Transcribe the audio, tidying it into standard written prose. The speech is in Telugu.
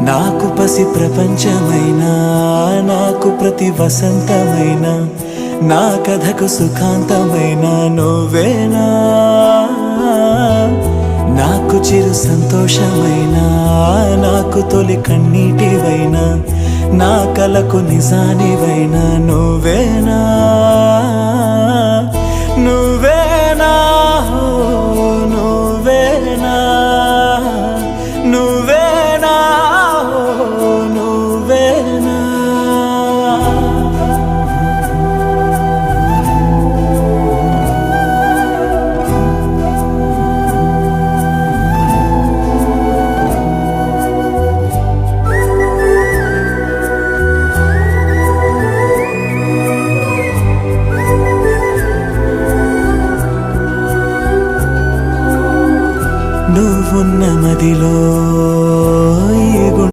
నాకు పసి ప్రపంచమైనా, నాకు ప్రతి వసంతమైన, నా కథకు సుఖాంతమైన నువ్వేనా. నాకు చిరు సంతోషమైనా, నాకు తొలి కన్నీటివైనా, నా కలకు నిజానివైనా నువ్వేనా. నువ్వేనా, ఓ నువ్వేనా, నువ్వేనా, ఓ నువ్వేనా. నువ్వున్న మదిలో